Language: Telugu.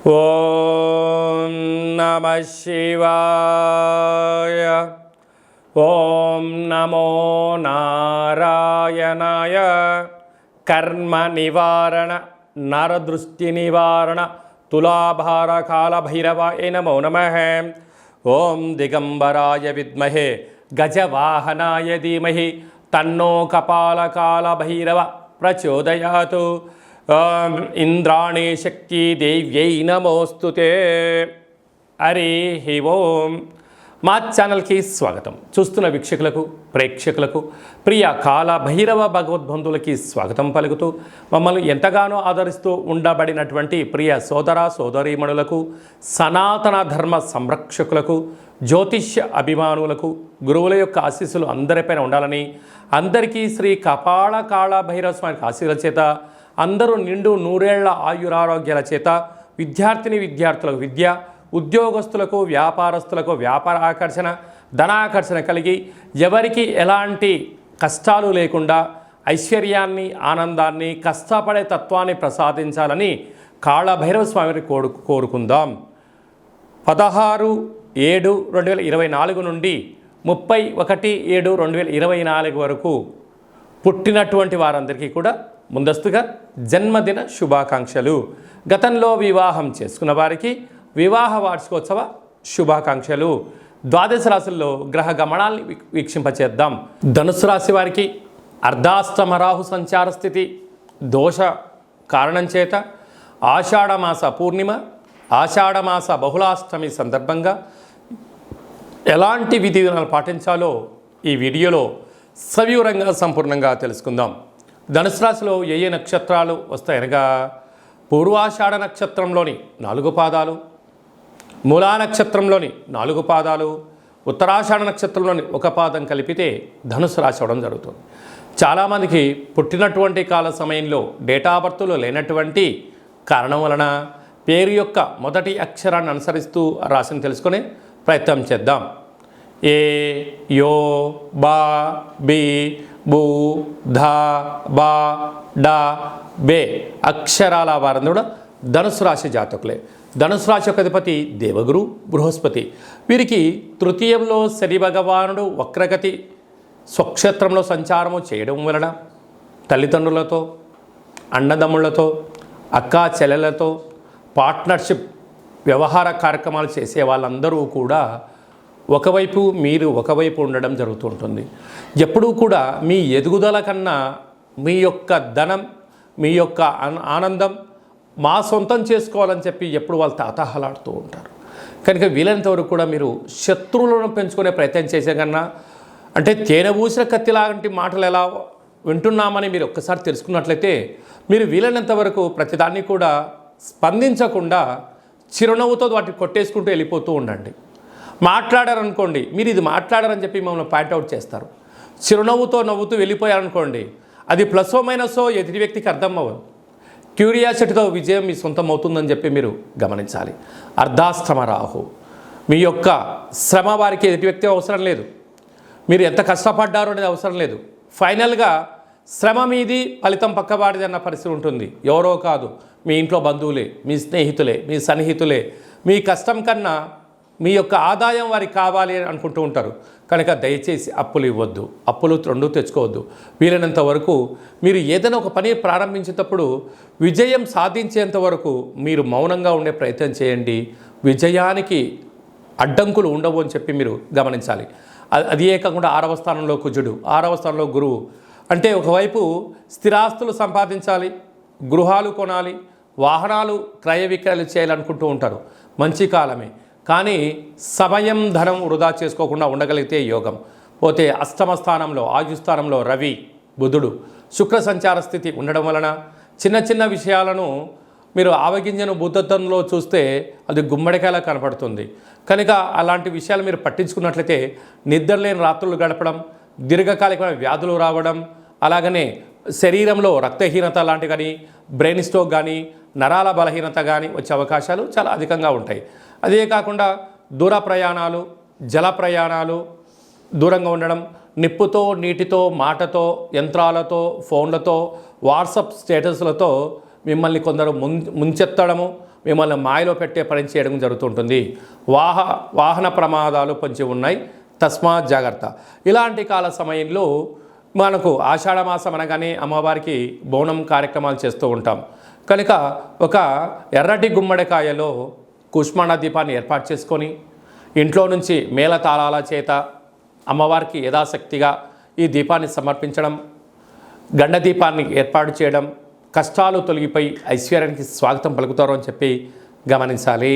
ఓం నమః శివాయ. ఓం నమో నారాయణాయ. కర్మ నివారణ నరదృష్టి నివారణ తులాభార కాల భైరవాయ నమో నమః. ఓం దిగంబరాయ విద్మహే గజవాహనాయ ధీమహి తన్నో కపాలకాల భైరవ ప్రచోదయాతు. ఇంద్రాణి శక్తి దేవ్యై నమోస్తుతే. హరి ఓం. మా ఛానల్కి స్వాగతం. చూస్తున్న వీక్షకులకు ప్రేక్షకులకు ప్రియ కాల భైరవ భగవద్బంధువులకి స్వాగతం పలుకుతూ మమ్మల్ని ఎంతగానో ఆదరిస్తూ ఉండబడినటువంటి ప్రియ సోదర సోదరీమణులకు, సనాతన ధర్మ సంరక్షకులకు, జ్యోతిష్య అభిమానులకు గురువుల యొక్క ఆశీస్సులు అందరిపైన ఉండాలని, అందరికీ శ్రీ కపాల కాళ భైరవ స్వామి ఆశీస్సుల చేత అందరూ నిండు నూరేళ్ల ఆయురారోగ్యాల చేత విద్యార్థులకు విద్య, ఉద్యోగస్తులకు వ్యాపారస్తులకు వ్యాపార ఆకర్షణ, ధనాకర్షణ కలిగి ఎవరికి ఎలాంటి కష్టాలు లేకుండా ఐశ్వర్యాన్ని, ఆనందాన్ని, కష్టపడే తత్వాన్ని ప్రసాదించాలని కాళభైరవ స్వామిని కోరుకుందాం. 16/7/2024 నుండి 31/7/2024 వరకు పుట్టినటువంటి వారందరికీ కూడా ముందస్తుగా జన్మదిన శుభాకాంక్షలు. గతంలో వివాహం చేసుకున్న వారికి వివాహ వార్షికోత్సవ శుభాకాంక్షలు. ద్వాదశ రాశుల్లో గ్రహ గమనాల్ని వీక్షింపచేద్దాం. ధనుసు రాశి వారికి అర్ధాష్టమ రాహు సంచార స్థితి దోష కారణం చేత ఆషాఢమాస పూర్ణిమ, ఆషాఢమాస బహుళాష్టమి సందర్భంగా ఎలాంటి విధి విధానాలు పాటించాలో ఈ వీడియోలో సవివరంగా సంపూర్ణంగా తెలుసుకుందాం. ధనుసు రాశిలో ఏ నక్షత్రాలు వస్తాయనగా పూర్వాషాఢ నక్షత్రంలోని 4 పాదాలు, మూలా నక్షత్రంలోని 4 పాదాలు, ఉత్తరాషాఢ నక్షత్రంలోని 1 పాదం కలిపితే ధనుసు రాశి అవడం జరుగుతుంది. చాలామందికి పుట్టినటువంటి కాల సమయంలో డేటా బర్త్లో లేనటువంటి కారణం వలన పేరు యొక్క మొదటి అక్షరాన్ని అనుసరిస్తూ రాశిని తెలుసుకునే ప్రయత్నం చేద్దాం. ఏ, యో, బా, బి, బూ, ధా, బా, డా, బే అక్షరాల వారందరూ కూడా ధనుసు రాశి జాతకులే. ధనుసు రాశి యొక్క అధిపతి దేవగురు బృహస్పతి. వీరికి తృతీయంలో శని భగవానుడు వక్రగతి స్వక్షేత్రంలో సంచారము చేయడం వలన తల్లిదండ్రులతో, అన్నదమ్ములతో, అక్కా చెల్లెలతో పార్ట్నర్షిప్ వ్యవహార కార్యక్రమాలు చేసే వాళ్ళందరూ కూడా ఒకవైపు మీరు ఒకవైపు ఉండడం జరుగుతుంటుంది. ఎప్పుడూ కూడా మీ ఎదుగుదల కన్నా మీ యొక్క ధనం, మీ యొక్క ఆనందం మా సొంతం చేసుకోవాలని చెప్పి ఎప్పుడు వాళ్ళు తాతహలాడుతూ ఉంటారు. కనుక వీలైనంత వరకు కూడా మీరు శత్రువులను పెంచుకునే ప్రయత్నం చేసే కన్నా, అంటే తేనె పూసిన కత్తిలాంటి మాటలు ఎలా వింటున్నామని మీరు ఒక్కసారి తెలుసుకున్నట్లయితే మీరు వీలైనంత వరకు ప్రతిదాన్ని కూడా స్పందించకుండా చిరునవ్వుతో వాటిని కొట్టేసుకుంటూ వెళ్ళిపోతూ ఉండండి. మాట్లాడారనుకోండి, మీరు ఇది మాట్లాడారని చెప్పి మమ్మల్ని పాయింట్అవుట్ చేస్తారు. చిరునవ్వుతో నవ్వుతూ వెళ్ళిపోయారనుకోండి, అది ప్లస్ఓ మైనస్ఓ ఎదుటి వ్యక్తికి అర్థం అవ్వదు. క్యూరియాసిటీతో విజయం మీ సొంతం అవుతుందని చెప్పి మీరు గమనించాలి. అర్ధాష్టమ రాహు, మీ యొక్క శ్రమ వారికి ఎదుటి వ్యక్తి అవసరం లేదు, మీరు ఎంత కష్టపడ్డారో అనేది అవసరం లేదు. ఫైనల్గా శ్రమ మీది, ఫలితం పక్కవాడిది అన్న పరిస్థితి ఉంటుంది. ఎవరో కాదు, మీ ఇంట్లో బంధువులే, మీ స్నేహితులే, మీ సన్నిహితులే. మీ కష్టం కన్నా మీ యొక్క ఆదాయం వారికి కావాలి అని అనుకుంటూ ఉంటారు. కనుక దయచేసి అప్పులు ఇవ్వద్దు, అప్పులు 2 తెచ్చుకోవద్దు. వీలైనంత వరకు మీరు ఏదైనా ఒక పని ప్రారంభించేటప్పుడు విజయం సాధించేంత వరకు మీరు మౌనంగా ఉండే ప్రయత్నం చేయండి. విజయానికి అడ్డంకులు ఉండవు అని చెప్పి మీరు గమనించాలి. అదే కాకుండా 6వ స్థానంలో కుజుడు, 6వ స్థానంలో గురువు. అంటే ఒకవైపు స్థిరాస్తులు సంపాదించాలి, గృహాలు కొనాలి, వాహనాలు క్రయ విక్రయాలు చేయాలనుకుంటూ ఉంటారు. మంచి కాలమే, కానీ సమయం, ధనం వృధా చేసుకోకుండా ఉండగలిగితే యోగం. పోతే అష్టమ స్థానంలో, ఆయుస్థానంలో రవి, బుధుడు, శుక్ర సంచార స్థితి ఉండడం వలన చిన్న చిన్న విషయాలను మీరు ఆవగింజను భూతత్వంలో చూస్తే అది గుమ్మడికాయలా కనపడుతుంది. కనుక అలాంటి విషయాలు మీరు పట్టించుకున్నట్లయితే నిద్రలేని రాత్రులు గడపడం, దీర్ఘకాలికమైన వ్యాధులు రావడం, అలాగనే శరీరంలో రక్తహీనత లాంటివి కానీ, బ్రెయిన్ స్ట్రోక్ కానీ, నరాల బలహీనత కానీ వచ్చే అవకాశాలు చాలా అధికంగా ఉంటాయి. అదే కాకుండా దూర ప్రయాణాలు, జల ప్రయాణాలు దూరంగా ఉండడం, నిప్పుతో, నీటితో, మాటతో, యంత్రాలతో, ఫోన్లతో, వాట్సాప్ స్టేటస్లతో మిమ్మల్ని కొందరు ముంచెత్తడము, మిమ్మల్ని మాయలో పెట్టే పని చేయడం జరుగుతుంటుంది. వాహన ప్రమాదాలు పొంచి ఉన్నాయి, తస్మాత్ జాగ్రత్త. ఇలాంటి కాల సమయంలో మనకు ఆషాఢమాసం అనగానే అమ్మవారికి బోనం కార్యక్రమాలు చేస్తూ ఉంటాం కనుక ఒక ఎర్రటి గుమ్మడికాయలో కుష్మాండ దీపాన్ని ఏర్పాటు చేసుకొని ఇంట్లో నుంచి మేళతాళాల చేత అమ్మవారికి యథాశక్తిగా ఈ దీపాన్ని సమర్పించడం, గండ దీపాన్ని ఏర్పాటు చేయడం కష్టాలు తొలగిపోయి ఐశ్వర్యానికి స్వాగతం పలుకుతారు అని చెప్పి గమనించాలి.